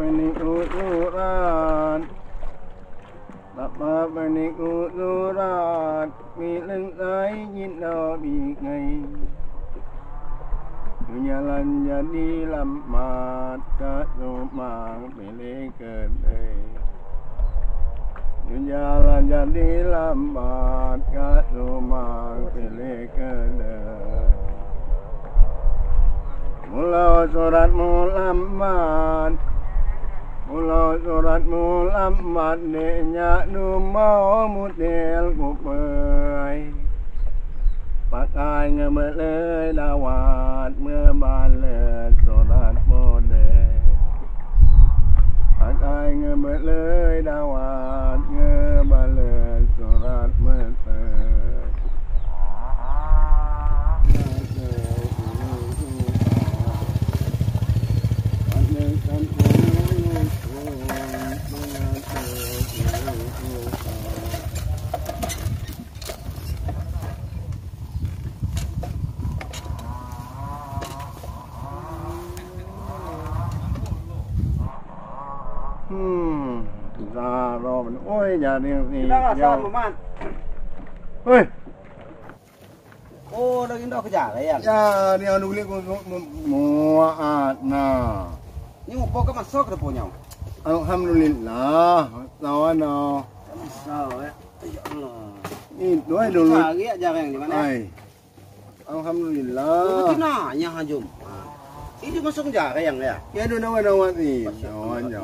benik usuran Bapa benik usuran Milen sai nhìn nó bị ngay Jalan jadi lambat kat rumah milik kedai Jalan jadi lambat kat rumah milik kedai Mula suratmu lambat Mula suratmu lambat Deknya dumau mutil kupai Pakai ngebelai dawat Membales surat model Pakai ngebelai dawat Ngebales surat model Ra rồi mình ôi nhà đi gì đó là sao mà man ơi ô đâu đó cái giả đấy à ya dia nulis mua na nhưng mà bố cái mặt sốt cái bộ nhau alhamdulillah lawan no sao ấy ini dua dulu lagi aja yang di mana ai alhamdulillah itu nanya hajum ini masuk jar yang ya ya do nawan ni nawan ya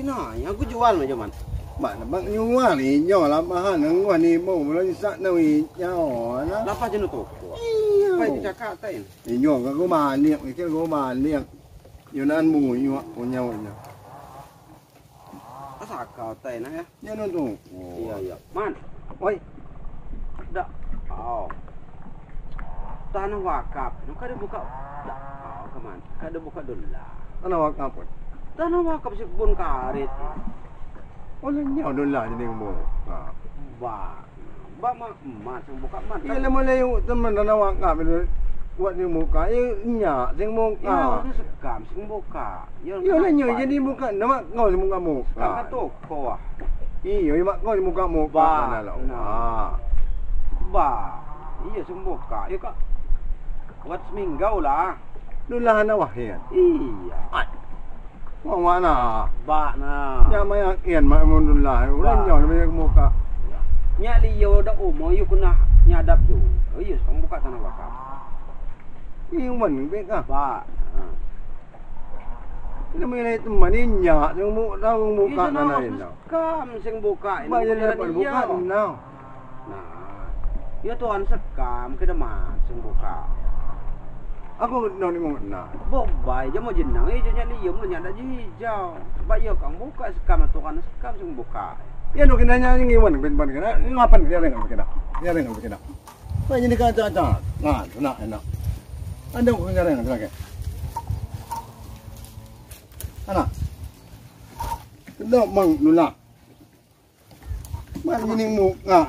nanya aku jual mah cuman bạn bác nhua thì nhỏ lắm mà hắn nó ngoài đi bổ nó sẵn đâu thì nhỏ nó lapa jenuh tu phải cakap tay thì nhỏ cái gỗ bà liệng cái gỗ bà liệng nhiều nó ăn mùi nhọ của nhau nhỉ asal kau tay nah ya nhá nó tủ iya iya man oi dak oh tanah wakaf nó kada buka dak oh kaman kada buka dulu lah nó vào cặp tanah wakaf si kebun karet oh nhỏ đôi lại cho nên mồ ba mah emas yang buka man iya lah mulai teman tanah wakaf itu buat di muka ya nyak sing muka iya itu sekam sing buka iya lah nyo jadi buka nama kau sing muka muka kan toko ah iya mak kau sing muka muka mana lah ba iya sing buka iya kak buat seminggu lah dulu lah na wahid iya mau mana ba na ya maya kian mak alhamdulillah ulan nyo na muka nya liyo dak umur yu kena nyadap tu iya sing buka tanah wakaf iya mình biết à ba ini mulai teman ini nyak sing muka mana ini sekam sing buka ini banyak dapat buka now nah ya tuan sekam ke deman sing buka aku noni mau na bok bai je mau jenang ijo nya liyo mun nya dak hijau sebab yo kang buka sekam tuan sekam sing buka ya do kinanya ini wan ben ban kana ngapan dia dengan kita dia dengan kita apa ini kata aja nah enak anda kok ngare dengan lagi ana kedok mang nula man ini muka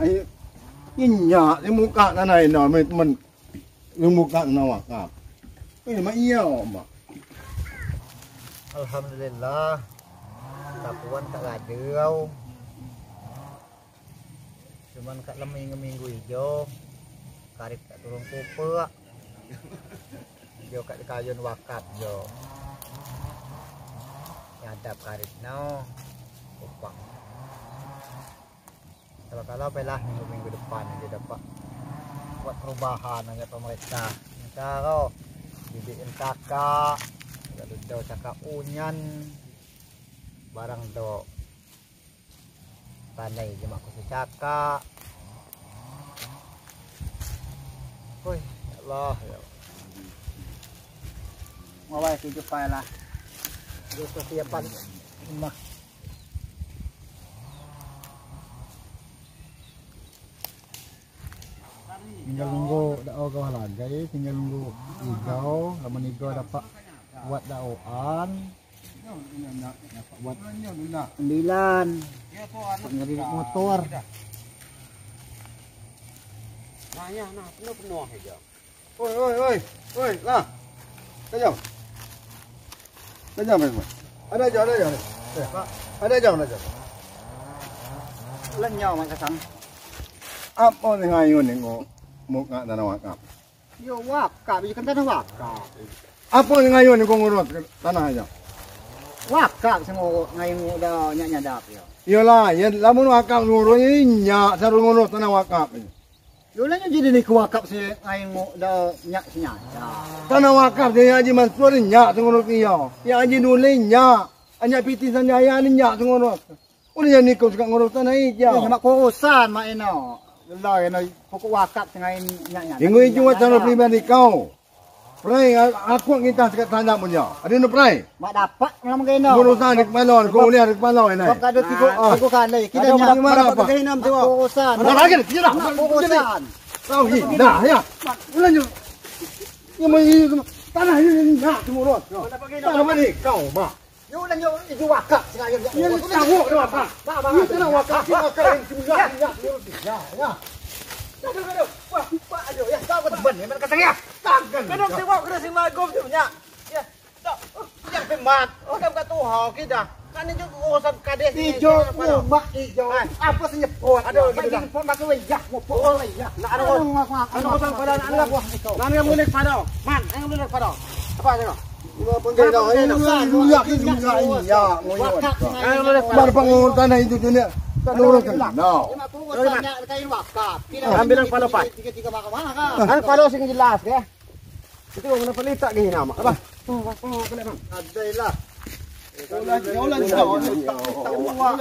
ini nyak di muka kana ini men muka kana wakaf ini mah iya mak alhamdulillah tapuan tak gadeu cuman kat minggu hijau karit kat turun kupe jo kat kayun wakaf jo nyadap karit no upah kalau belah minggu depan dia dapat buat perubahan dengan pemerintah kalau bibiin kakak lalu do cakap unyan barang do tanai jema ku cakap oi ya Allah ya mawai tu jupai lah do persiapan rumah tinggal nunggu dakwah lagi tinggal nunggu hijau lama hijau dapat buat dakwaan buat 9 ngeri motor nah penuh aja oi lah. Kajau. Dah jam. Ada jam. Ada jam. Lenyau mak kasang. Apa ni ngayon ni mo nga tanah wakaf. Yo wakaf, yo kan tanah wakaf. Apa ni ngayon ni kong urut tanah aja. Wakaf sing ngayon da nyadap yo. Iyalah, ya lamun wakaf ngurut ni nya sarung ngurut tanah wakaf. Yo lah jadi ni wakaf sing ngayon da nya. Tanah wakaf dia Haji Mansur ni nya ngurut dia. Ya Haji Nulai nya. Anya piti sanjaya ni nya ngurut. Uli yang ni kau suka ngurut tanah hijau. Yo mak kurusan mak ino. Lah ino pokok wakaf sing ngayon nya. Ingui cuma tanah pribadi kau. Prai aku kita sekat tanya punya. Ada no prai. Mak dapat ngam kene. Urusan di kepala, kau lihat di kepala ini. Kok ada tiku kan lagi. Kita nya apa? Kurusan. Ada lagi ni, tidak. Kurusan. Kau ni, dah ya. Ulang je. Ini tanah ini nak ngurut. Tanah mana kau, mak? Yo lah yo itu wakaf sing ngayon. Ini tahu dah apa? Ini tanah wakaf, wakaf yang semua ngurut. Ya. Wah, aduh ya, kau ben men kata ya. Takkan. Kena sing wak kena sing magom tu nya. Ya. Tak. Yang pemat. Oh, kam kat tuha kita. Kan itu urusan kades Ijo, mak ijo. Apa sih nyepot? Aduh, bagi gitu dah. nyepot mak wejah, ngopot wejah. Nak ada urusan pada anak buah kau. Mana yang boleh pada? Man, yang boleh pada? Apa aja? Cuma pengen dah. Ini ruyak ni juga ini. Ya, Wakaf sing Bar pengun tanah itu dunia. Tak nurut kan? No. Mak urusannya kain wakaf. Ambil yang palo pat. Tiga makan mana kan? Kan palo sing jelas ya. Itu mana pelita gini nama. Apa? Adalah.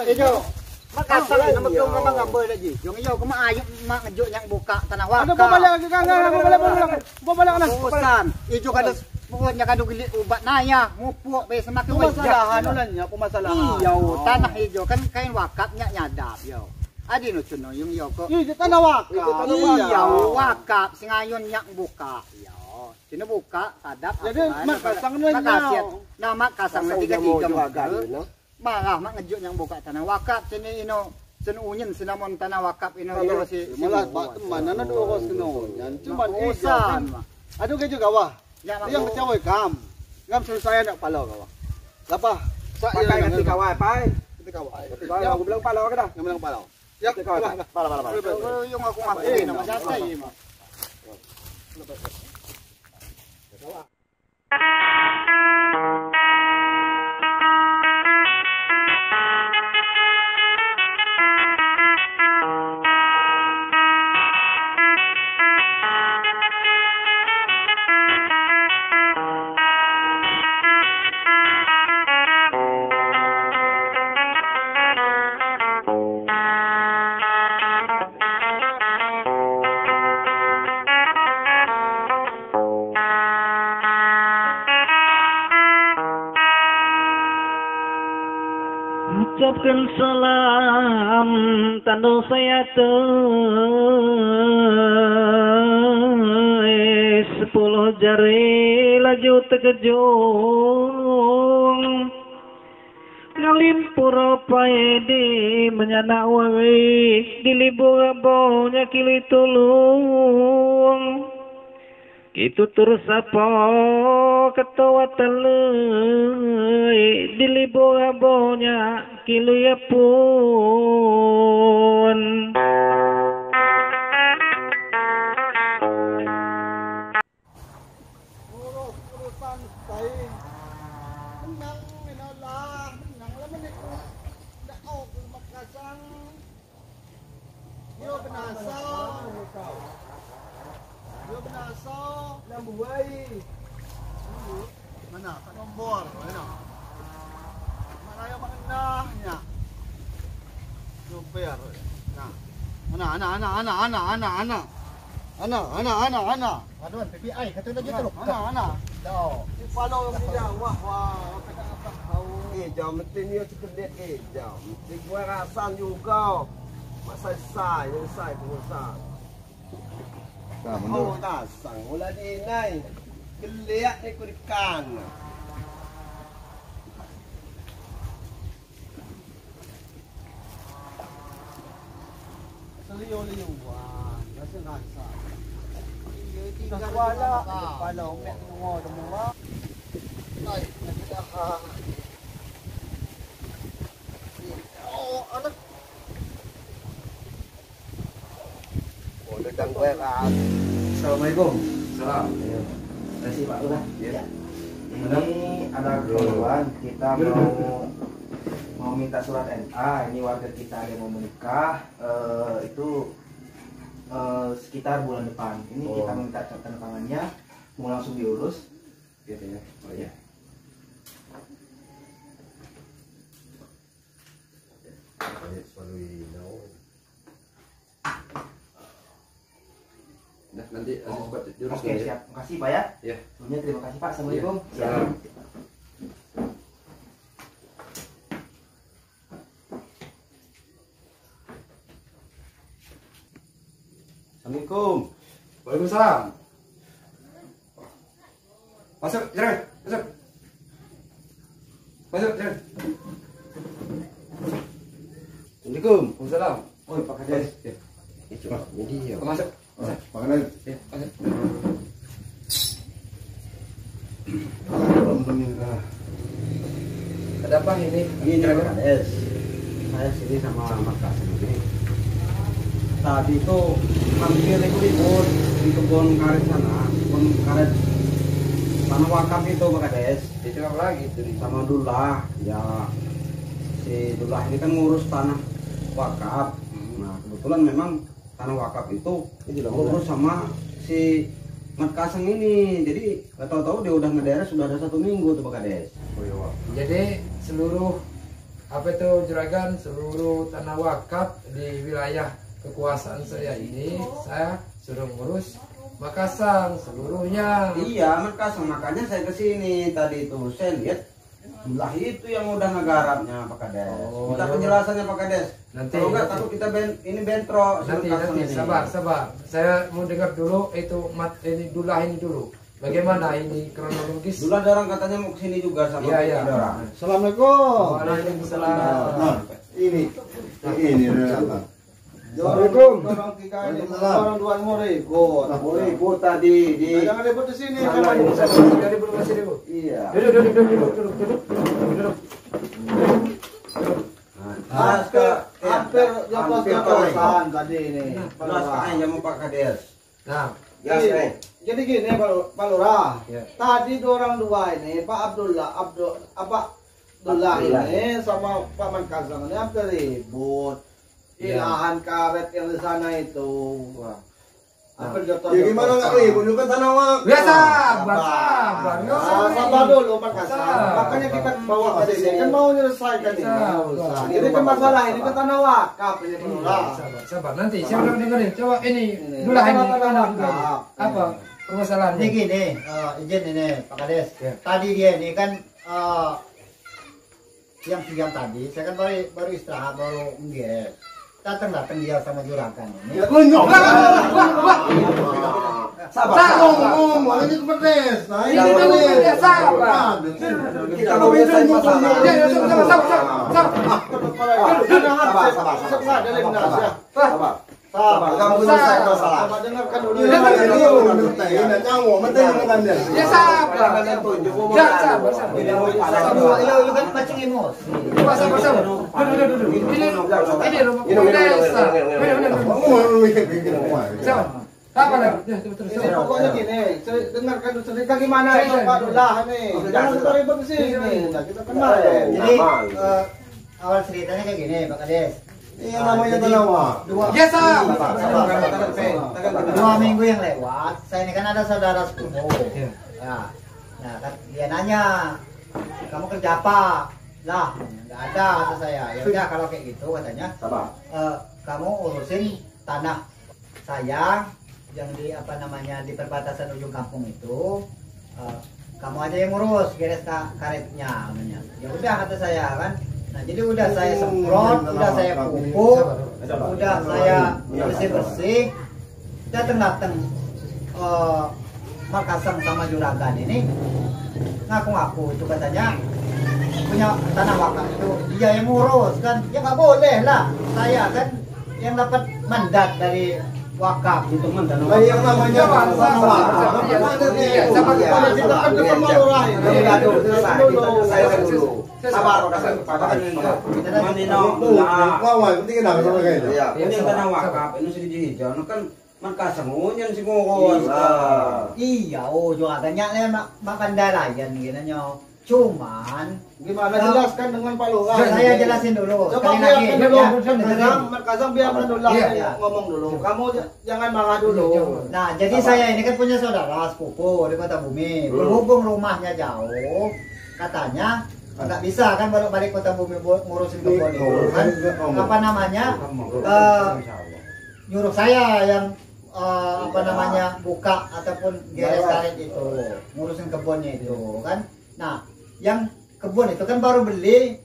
Ijo. Makasang nama kau memang gambar lagi. Yung iyo kau maayok mak ngejuk yang buka tanah wakaf. Ada balik lagi kan? Balik kan? Urusan. Ijo kada pokoknya kada gili ubat naya, ngupuk be semakin Pemasalahan ulannya, pemasalahan. Iyo, tanah ijo kan kain wakaf nya nyadap yo. Adi no cuno yung iyo ko. Iya, tanah wakaf. Iyo, wakaf sing ayon nya buka. Iyo. Sino buka sadap. Jadi makasang na Makasih. Nama kasang na tiga-tiga mo. no? Marah mak ngejuk yang buka tanah wakaf sini ino senunyin sinamon tanah wakaf ino iyo si Malah teman ana do ko sinunyan. Cuma urusan. Aduh ke juga wah. Ya Yang kecewa kam. Kam selesai nak palo kau. Apa? Pakai nanti kawai pai. Ketika wah. Kalau aku bilang palau ke dah? Yang bilang palo. Ya, Pala. yung ako ngapain nama satay mo. Ucapkan salam tanda saya tuh 10 jari laju terkejung ngalimpur paedi menyanak wawi di libur abonya kili tulung itu terus apa ketawa telui di libur abonya kilo ya pun Urusan baik. Menang minalah, menang lah menikah. Dak au makasang. Yo benasa. Yo benasa. Lambu wai. Mana? Tak nombor. Mana? Mana yang mengenahnya? Super. Nah. Ana. Aduh, PPI kata lagi teruk. Ana. Dah. Follow dia. Wah. Kata apa kau? Jom mesti ni cukup dia jom. Mesti gua rasan juga. Masa sai, yang sai pengusaha. Dah Oh, dah sang. Mula di nai. Geliat ni kurikan. Liu. Wah, rasa rasa. Tinggal wala. Kalau mek ngomong semua. Oh, anak. Oh, dedang gue kan. Assalamualaikum. Salam. Terima kasih Pak Lurah. Ya. Ini ada keperluan kita mau minta surat NA. Ini warga kita ada yang mau menikah itu sekitar bulan depan. Ini kita minta tanda tangannya, mau langsung diurus. Gitu ya. Oh ya. Nah, nanti Aziz buat jurus Oke, ya. siap. Makasih Pak ya. Ya. Sebelumnya terima kasih Pak. Assalamualaikum. Salam. Assalamualaikum. Waalaikumsalam. Masuk, jalan, masuk. Masuk, jalan. Assalamualaikum. Waalaikumsalam. Oh, Pak Kades. Ya. Itu, ini dia. Masuk. Masuk. Pak Kades. Ya, masuk. Alhamdulillah. Ada apa ini? Ini Pak Kades. Saya sini sama Mas Kasim ini. Tadi itu hampir ribut di kebun karet sana, kebun karet tanah wakaf itu Pak Kades. Itu apa lagi itu? Sama Dullah, ya si Dullah ini kan ngurus tanah wakaf. Nah kebetulan memang tanah wakaf itu ngurus sama si Mat Kaseng ini. Jadi nggak tahu-tahu dia udah ngederes sudah ada 1 minggu tuh Pak Kades. Jadi seluruh apa itu juragan, seluruh tanah wakaf di wilayah kekuasaan saya ini saya suruh ngurus Makassar seluruhnya. Iya Mat Kaseng, makanya saya kesini tadi itu saya lihat Dullah itu yang udah ngegarapnya Pak Kades. Oh, Minta iya. penjelasannya Pak Kades. Nanti Kalau nggak takut kita ini bentro si Mat Kaseng nanti ini. sabar. Saya mau dengar dulu itu ini Dullah ini dulu. Bagaimana ini kronologis? Dullah ada orang katanya mau kesini juga sama Iya. ada orang. Assalamualaikum. Waalaikumsalam. Nah, ini Assalamualaikum. Orang tiga ini, orang dua mau ribut. Mau ribut tadi di. Jangan ribut di sini. Sabar, ini sabar. Dari belum masih dulu. Iya. Duduk. Hampir joplos-joplosan tadi ini. Jelas aja jamu Pak Kades. Nah, Jadi gini Pak Lurah. Ya. Tadi orang dua ini Pak Abdullah ini sama Pak Man Kasang ini hampir ribut. Di Ya. lahan karet yang di sana itu. Wah. Hampir jatuh. Ya gimana nggak ribut? Itu kan tanah wakaf. Ya sabar. Sabar dulu Pak Kasang. Sabar. Makanya kita bawa ke sini kan mau menyelesaikan ini. Sabar. Jadi kan masalah ini kan tanah wakaf ini Pak Lurah. Sabar. Nanti saya udah dengerin. Coba ini dulu ini gimana? Apa permasalahannya? Ini gini, izin ini Pak Kades. Ya. Tadi dia ini kan siang-siang tadi, saya kan baru istirahat, baru ngges. Datang dia sama juragan ini. Ya kunyuk. Sabar. Ngomong ini pedes. Nah ini Ini pedes. ya sabar. Kita mau menyelesaikan masalah. Ya, sabar. Sabar. Kamu menyelesaikan masalah. Coba dengarkan dulu. Ya, dengarkan dulu. Ya sabar. Ya sabar. Lu kan mancing emosi. Coba sabar. Duduk. Ini rumah desa. Sabar. Apa lagi? Ya, terus. Ini pokoknya gini, dengarkan dulu cerita gimana itu Pak Dullah nih. Jangan kita ribut di sini. Nah, kita kenal ya. Jadi awal ceritanya kayak gini Pak Kades. Iya namanya tanah wakaf. Ya sabar. 2 minggu yang lewat, saya ini kan ada saudara sepupu. Ya. Nah kan dia nanya, kamu kerja apa? Lah, nggak ada kata saya. Ya udah kalau kayak gitu katanya, Sabar. kamu urusin tanah saya yang di di perbatasan ujung kampung itu. Kamu aja yang ngurus beres karetnya namanya. Ya udah kata saya kan. Nah jadi udah saya semprot, udah saya pupuk, udah saya bersih-bersih. Datang Makassar sama juragan ini ngaku-ngaku itu katanya punya tanah wakaf itu dia yang ngurus kan. Ya nggak boleh lah, saya kan yang dapat mandat dari wakaf. Itu mah tanah Lah yang namanya Sama, tanah sama, wakaf. sama, iya. Iya, Sama kita kan ketemu lurah ini. Saya dulu. Sabar, Lawan, penting kenapa sama kayak itu? Iya. ini yang tanah wakaf, ini sedikit hijau, ini kan Makasang unyan si ngokos. Iya, juga agaknya makan dalayan gitu nyo. Cuman Gimana jelaskan dengan Pak Lurah? saya jelasin dulu. Coba Sekali lagi. biarkan dulu. Ya. Makasang biarkan dulu ngomong dulu. Kamu jangan marah dulu. Nah, jadi saya ini kan punya saudara sepupu di Kota Bumi. Berhubung rumahnya jauh, katanya nggak bisa kan balik Kota Bumi buat ngurusin kebun itu kan. Apa namanya? Nyuruh saya yang apa namanya buka ataupun geres karet itu, ngurusin kebunnya itu kan. Nah, yang kebun itu kan baru beli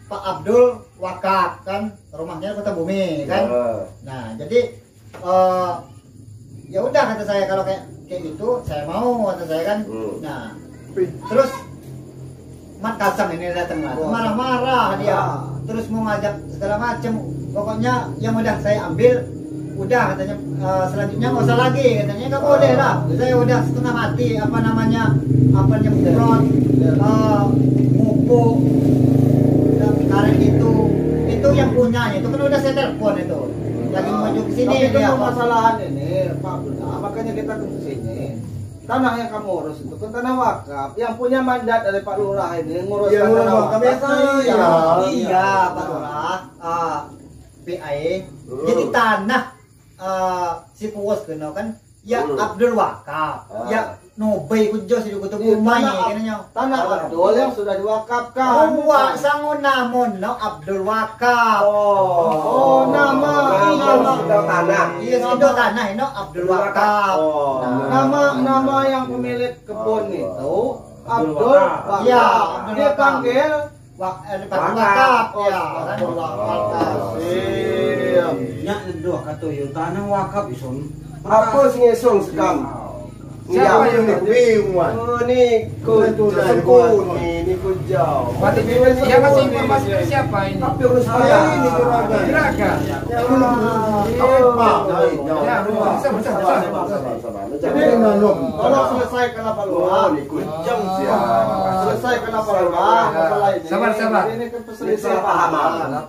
Pak Abdul wakaf kan, rumahnya Kota Bumi kan. Nah, jadi ya udah kata saya kalau kayak gitu saya mau, kata saya kan. Nah, terus Mat Kasang ini datang lagi, marah-marah dia, terus mau ngajak segala macam. Pokoknya yang udah saya ambil, udah katanya selanjutnya nggak usah lagi, katanya nggak boleh lah. Saya udah setengah mati apa namanya nyemprot mupuk karet itu yang punya itu kan udah saya telepon itu lagi menuju ke sini. Tapi dia itu permasalahan ini Pak Abdullah, makanya kita ke sini. Tanah yang kamu urus itu kan tanah wakaf, yang punya mandat dari Pak Lurah ini ngurus tanah wakaf. Iya Pak Lurah, PAE. Jadi tanah si Puas kena kan ya Abdul Wakaf ya Nobay kujo si Kutub Umay kinanya tanah Abdul yang sudah diwakafkan. Wa sangon namon no Abdul Wakaf. Oh, nama tanah. Iya itu tanah no Abdul Wakaf. Nama yang pemilik kebun itu Abdul Wakaf. Iya, Abdul Dia Wakaf. panggil Wakaf ya kan Wakaf. Nya doa kata yo tanah wakaf ison. Apa sih ngesong sekam? Siapa yang bingungan? Oh, ni kudu ni kujau. Yang kasih informasi itu siapa ini? Tapi urus saya ini Juragan. Kalau selesaikan Pak Lurah, ni kujang selesaikan Pak Lurah masalah ini. Sabar. Ini kan perselisihan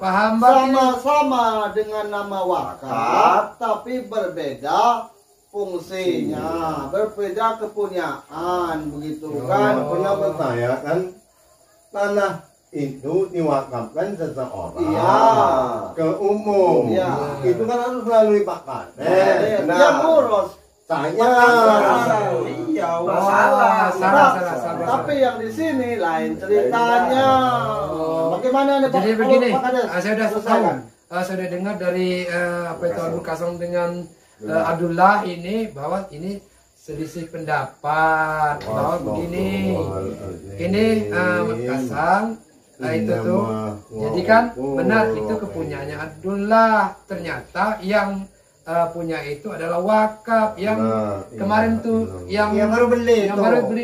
Paham sama-sama dengan nama wakaf, tapi berbeda fungsinya, berbeda kepunyaan, begitu kan? Pernah bertanya kan tanah itu diwakafkan seseorang ke umum. Iya. Itu kan harus melalui Pak Kades. Yang ngurus Saya Iya, salah. tapi yang di sini lain ceritanya. Bagaimana nih Pak? Jadi begini, Pak Kades? saya sudah tahu, saya sudah dengar dari apa itu Abdul Kasang dengan Abdullah ini bahwa ini selisih pendapat bahwa begini, ini Kasang itu tuh, jadi kan benar itu kepunyaannya Abdullah, ternyata yang punya itu adalah wakaf yang kemarin tuh yang baru beli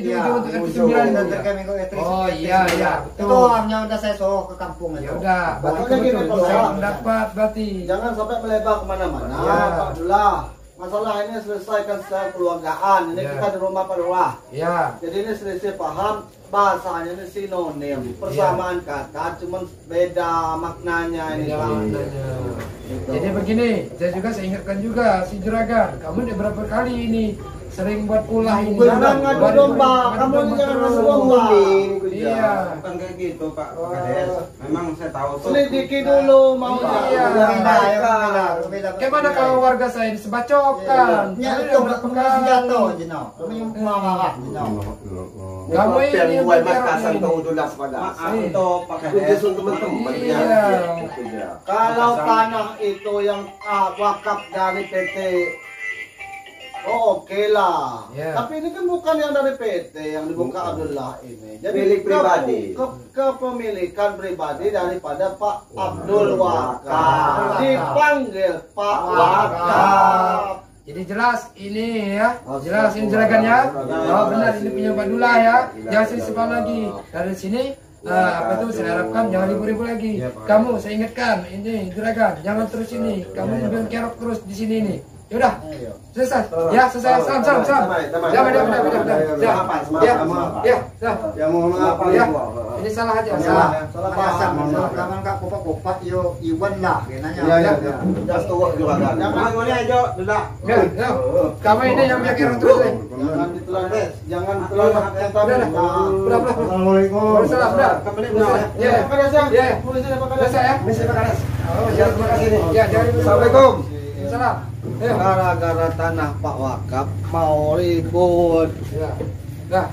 di ujung untuk RT9 itu. Oh iya itu betul. hanya udah saya suruh ke kampung Ya itu. udah, Pokoknya gini, betul. Pak Saya Lurah. pendapat berarti. Jangan sampai melebar kemana-mana, Ya. Pak Abdullah. Masalah ini selesaikan secara keluargaan. Ini Ya. kita di rumah Pak Lurah. Ya. Jadi ini selisih paham, bahasanya ini sinonim, persamaan kata, cuman beda maknanya ini. Beda Pak. maknanya. Jadi begini, saya ingatkan juga si Juragan, kamu udah berapa kali ini sering buat ulah ini. Jangan ngadu domba, kamu ini jangan ngadu domba. Iya. Bukan kayak gitu Pak Kades. Memang saya tahu tuh. Selidiki dulu maunya. Iya. Beda. Gimana kalau warga saya disebacokan? Ya Saya itu udah berapa berpengaruh kali. senjata jino. Kami marah jino. Kamu ini yang buat Mas bergerak Kasang ini. tahu dulu sepada. Maaf untuk Pak Itu Kades. teman-teman Iya. ya. Kalau tanah itu yang wakaf dari PT, oh oke lah. Ya. Tapi ini kan bukan yang dari PT yang dibuka Abdullah ini. Jadi Milik pribadi. Kepemilikan pribadi daripada Pak Abdul Wakaf. Dipanggil Pak Wakaf. Jadi jelas ini ya, jelas ini juragan ya. Oh benar ini punya Badullah ya. Jangan selisih lagi. Dari sini Apa itu saya harapkan jangan ribut-ribut lagi. Iya, Pak. Kamu saya ingatkan ini juragan, jangan terus ini. Kamu ambil kerok terus di sini nih. Yaudah, selesai. Ya, selesai. Salam. Ya, Ya mohon maaf Ya. Ini salah aja, salah. Jangan kak kopak-kopak yo Iwan lah kenanya. Ya. Jas tua juga kan. Jangan ngomongnya aja, udah. Ya. Kamu ini yang ambil kerok terus nih. Jangan ditelan deh, jangan telan Udah. Assalamualaikum. Salam, udah. Ya. Ya. Selesai ya. Oh, ya, terima kasih nih. Ya, jangan ribut. Assalamualaikum. Salam. Ya. Gara-gara tanah Pak Wakaf mau ribut. Ya. Dah.